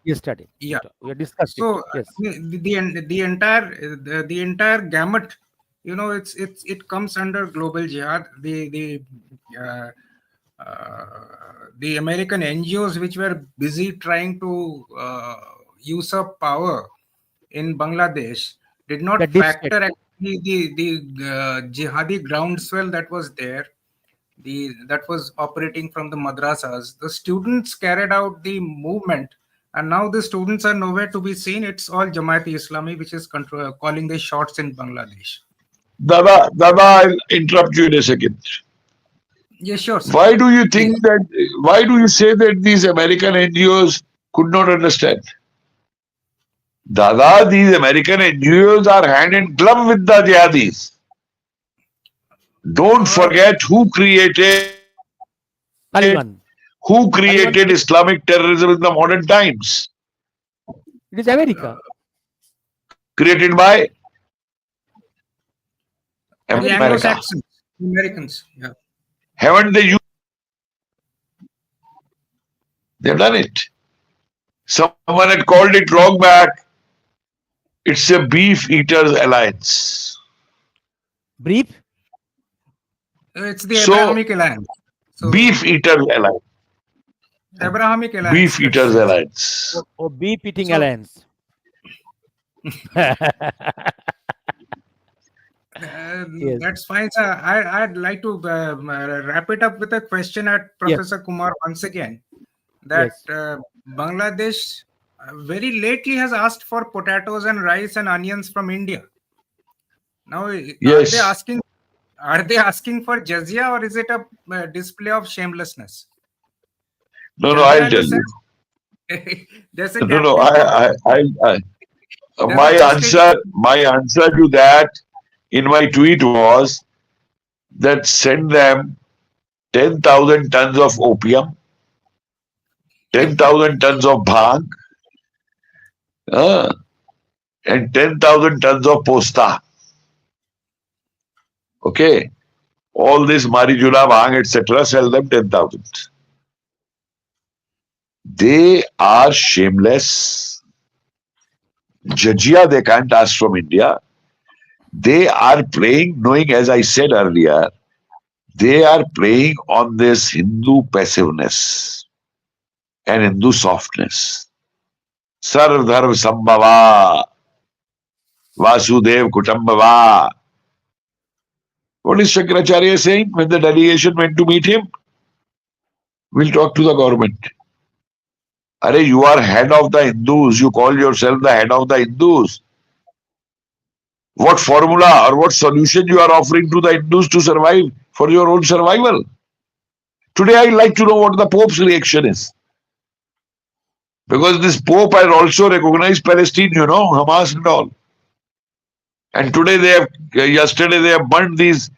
Yesterday. yeah. We discussed it. So Yes. the entire gamut, it comes under global jihad. Uh, the American NGOs which were busy trying to usurp power in Bangladesh did The not deep state. factor actually the jihadi groundswell that was there, that was operating from the madrasas. The students carried out the movement, and now the students are nowhere to be seen. It's all Jamaat-e-Islami which is calling the shots in Bangladesh. Dada, I'll interrupt you in a second. Yes, sure, sir. Why do you Please. think that? Why do you say that these American NGOs could not understand? Dada, these American NGOs are hand in glove with the jihadis. Don't Uh, forget who created Taliban. Who Taliban. created Islamic terrorism in the modern times? It is America. Created by The America. America. Anglo-Saxons, Americans. Yeah. Haven't they used? They've done it. Someone had called it long back. It's a beef eaters alliance. Brief. It's the So, Abrahamic alliance. So beef eaters alliance. Abrahamic alliance. Beef eaters alliance. Or beef eating So- alliance. Yes. That's fine, sir. I'd like to wrap it up with a question at Professor Kumar once again. That Bangladesh very lately has asked for potatoes and rice and onions from India. Now, Yes. are they asking for jizya, or is it a display of shamelessness? No, Jizya I'll in the tell you. sense- There's a No, captive my answer to that in my tweet was that send them 10,000 tons of opium, 10,000 tons of bhang, and 10,000 tons of posta. Okay, all this marijula, bhang, etc. Sell them 10,000. They are shameless. Jizya they can't ask from India. They are playing, knowing, as I said earlier, they are playing on this Hindu passiveness and Hindu softness. Sarvdharv Sambhava, Vasudev Kutambhava. What is Shankaracharya saying when the delegation went to meet him? We'll talk to the government. Are you are head of the Hindus. You call yourself the head of the Hindus. What formula or what solution you are offering to the Hindus to survive for your own survival? Today I'd like to know what the Pope's reaction is. Because this Pope has also recognized Palestine, Hamas and all. And today yesterday they have burned these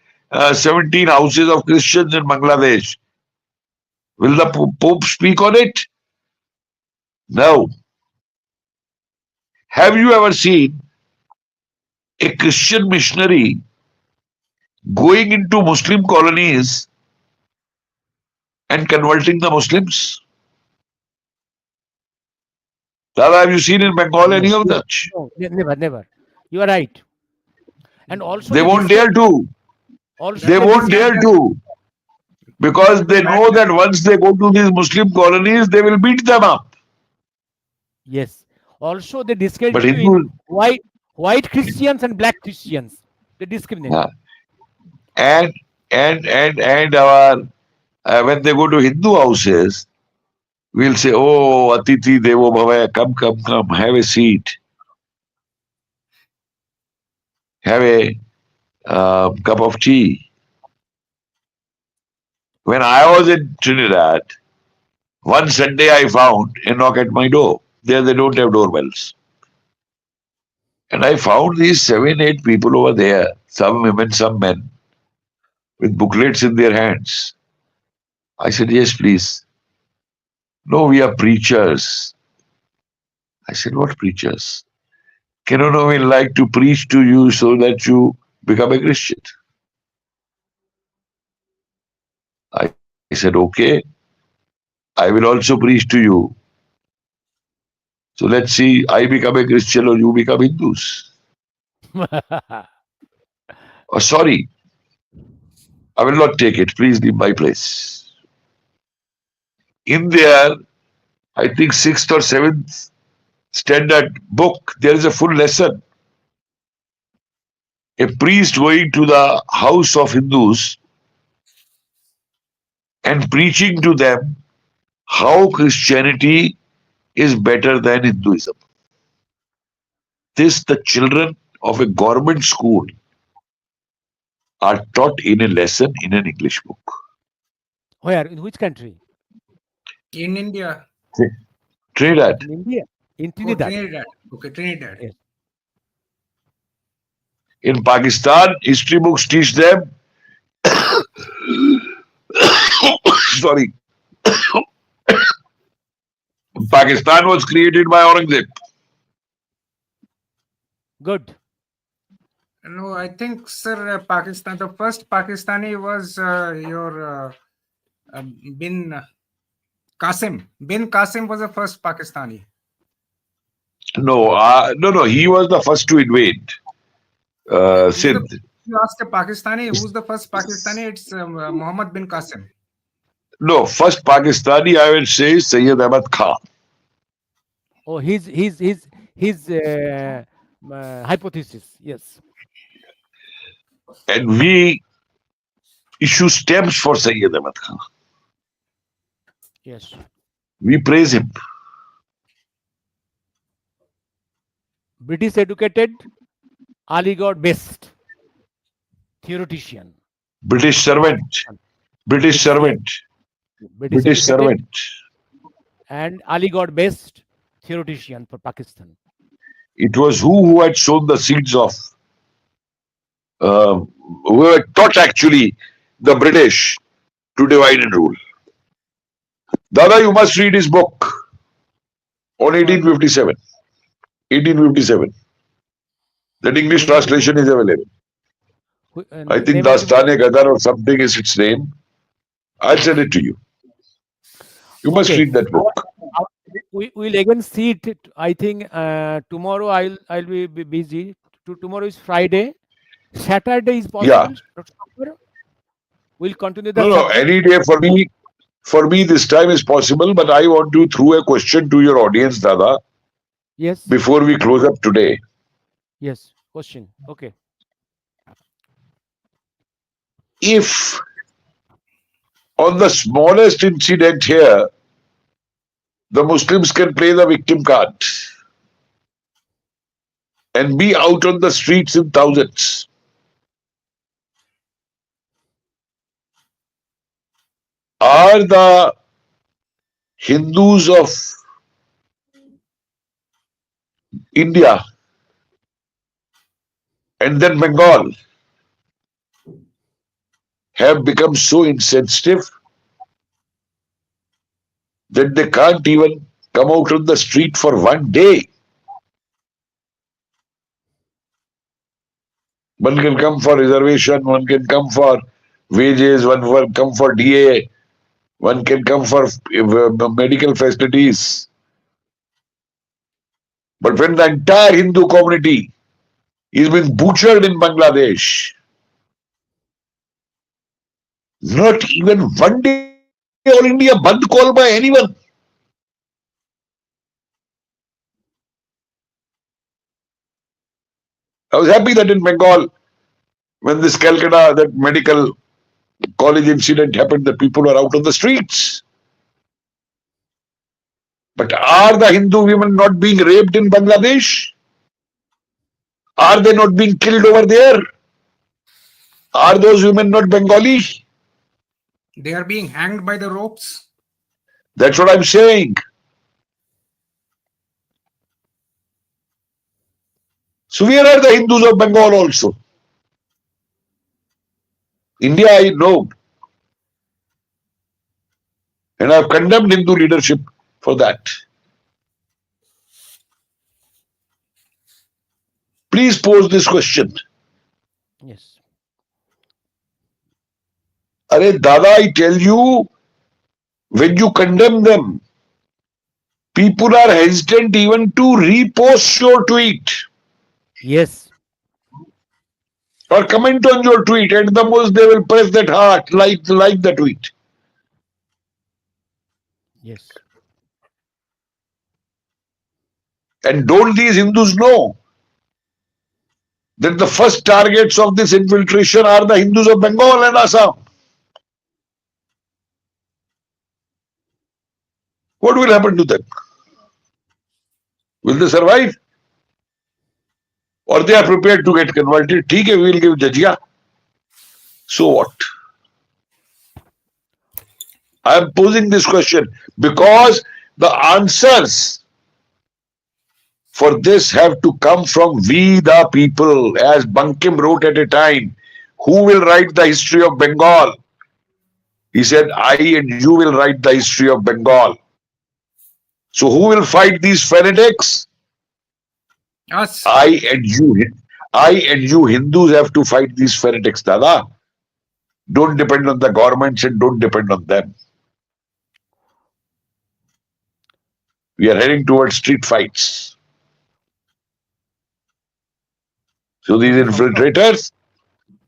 17 houses of Christians in Bangladesh. Will the Pope speak on it? No. Have you ever seen a Christian missionary going into Muslim colonies and converting the Muslims? Dada, have you seen in Bengal any of that? No, never. You are right. And also They won't dare to. Also They the won't discredit- dare to. Because they know that once they go to these Muslim colonies, they will beat them up. Yes. Also they discredit But you Hindu, in white Christians and black Christians. They discriminate. and our when they go to Hindu houses, we'll say, "Oh, Atiti Devo Bhava, come, have a seat, have a cup of tea." When I was in Trinidad, one Sunday I found a knock at my door. There they don't have doorbells. And I found these 7, 8 people over there, some women, some men, with booklets in their hands. I said, "Yes, please." "No, we are preachers." I said, "What preachers?" "No, we like to preach to you so that you become a Christian." I said, "Okay, I will also preach to you. So let's see, I become a Christian or you become Hindus." "Oh, sorry, I will not take it. Please leave my place." In their, I think, 6th or 7th standard book, there is a full lesson. A priest going to the house of Hindus and preaching to them how Christianity is better than Hinduism. This, the children of a government school are taught in a lesson in an English book. Where? In which country? in India. Trinidad. In India. In Oh, Trinidad. Trinidad. Okay, Trinidad. Yes. In Pakistan, history books teach them, sorry, Pakistan was created by Aurangzeb. Good. No, I think, sir, Pakistan. The first Pakistani was Bin Qasim. Bin Qasim was the first Pakistani. No, no. He was the first to invade Who's the? Sindh. You ask a Pakistani, who's the first Pakistani? It's Muhammad bin Qasim. No, first Pakistani I will say is Sayyid Ahmad Khan. Oh, his hypothesis. Yes. And we issue stamps for Sayyid Ahmad Khan. Yes. We praise him. British educated, Aligarh based theoretician. British servant. British servant. British British educated servant. and Aligarh based theoretician for Pakistan. It was who had sown the seeds of, who had taught actually the British to divide and rule. Dada, you must read his book on 1857. 1857. That English translation is available. I think Name of the book? Dastane Gadar or something is its name. I'll send it to you. You must Okay. read that book. We will again see it. I think tomorrow I'll be busy. Tomorrow is Friday. Saturday is possible. Yeah. Dr. Kumar? We'll continue the No, subject. any day for me. For me, this time is possible, but I want to throw a question to your audience, Dada, Yes. before we close up today. Yes. Question. Okay. If on the smallest incident here, the Muslims can play the victim card and be out on the streets in thousands, are the Hindus of India and then Bengal have become so insensitive that they can't even come out on the street for one day? One can come for reservation, one can come for wages, one can come for DA, one can come for medical facilities. But when the entire Hindu community is being butchered in Bangladesh, not even one day All India band call by anyone. I was happy that in Bengal, when this Calcutta, that medical college incident happened, the people were out on the streets. But are the Hindu women not being raped in Bangladesh? Are they not being killed over there? Are those women not Bengali? They are being hanged by the ropes. That's what I'm saying. So where are the Hindus of Bengal also? India, I know. And I've condemned Hindu leadership for that. Please pose this question. Yes. Are Dada, I tell you, when you condemn them, people are hesitant even to repost your tweet Yes. or comment on your tweet. At the most, they will press that heart, like the tweet. Yes. And don't these Hindus know that the first targets of this infiltration are the Hindus of Bengal and Assam? What will happen to them? Will they survive? Or they are prepared to get converted? ठीक है, we will give jizya. So what? I am posing this question because the answers for this have to come from we the people. As Bankim wrote at a time, who will write the history of Bengal? He said, I and you will write the history of Bengal. So who will fight these fanatics? Us. I and you Hindus have to fight these fanatics, Dada. Don't depend on the governments and don't depend on them. We are heading towards street fights. So these Dr. Shankar, infiltrators,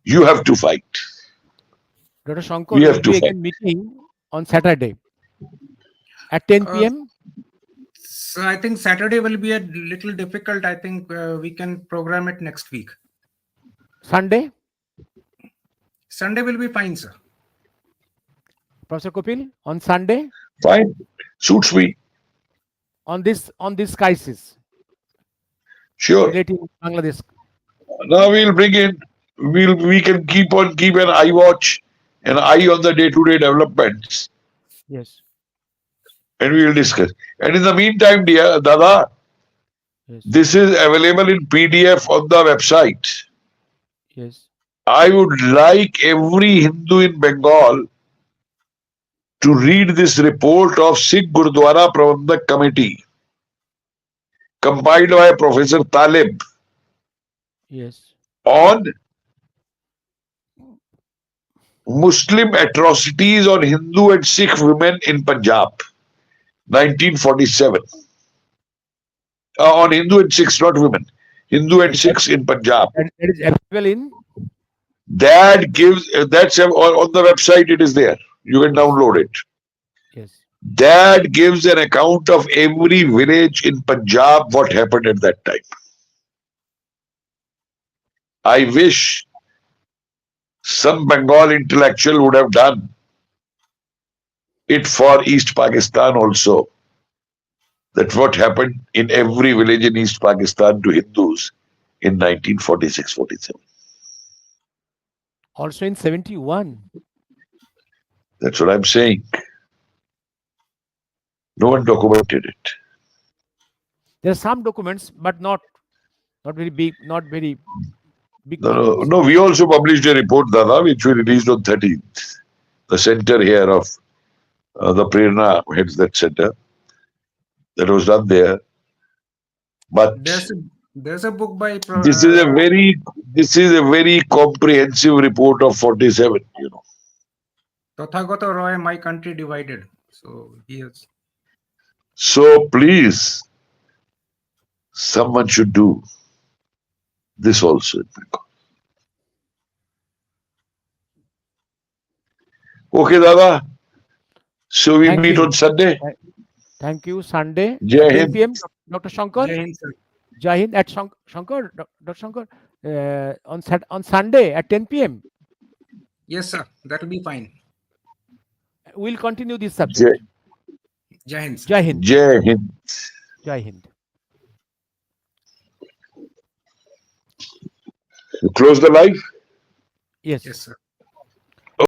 you have to fight. Dr. Shankar We will have to be fight. again meeting on Saturday at 10 Uh, p.m. so I think Saturday will be a little difficult. I think we can program it next week. Sunday, Sunday will be fine, sir. Professor Kapil, on Sunday Fine. Suits me. on this crisis Sure. relating to Bangladesh. Now we'll bring in, we can keep an eye watch, an eye on the day-to-day developments, Yes, and we will discuss. And in the meantime, dear Dada, yes, this is available in PDF on the website. yes. I would like every Hindu in Bengal to read this report of Sikh Gurdwara Prabandhak Committee, compiled by Professor Talib, Yes. on Muslim atrocities on Hindu and Sikh women in Punjab, 1947. On Hindu and Sikhs, not women. Hindu and And Sikhs in Punjab. that is available in That gives, that's on the website, it is there. You can yes, download it. yes. That gives an account of every village in Punjab, what happened at that time. I wish some Bengal intellectual would have done it for East Pakistan also. That's what happened in every village in East Pakistan to Hindus in 1946-47. Also in 71. That's what I'm saying. No one documented it. There are some documents, but not very big, not very big No, quantities. no, we also published a report, Dada, which we released on 13th. The center here of the Prerna heads that center. That was done there. But There's a book by this is a very comprehensive report of 47, you know. Tathagata Roy, My Country Divided. So yes. So please, someone should do this also in Bengal. Okay, Dada. So we Thank meet you. on Sunday. Thank you. Sunday Jai at 10 Hind. p.m. Dr. Shankar. Jai Hind, sir. Jai Hind at Shankar. Dr. Shankar on Sunday at 10 p.m. Yes, sir. That will be fine. We'll continue this subject. Jai Hind, sir. Jai Hind. Jai Hind. Jai Hind. You close the live? Yes. Yes, sir.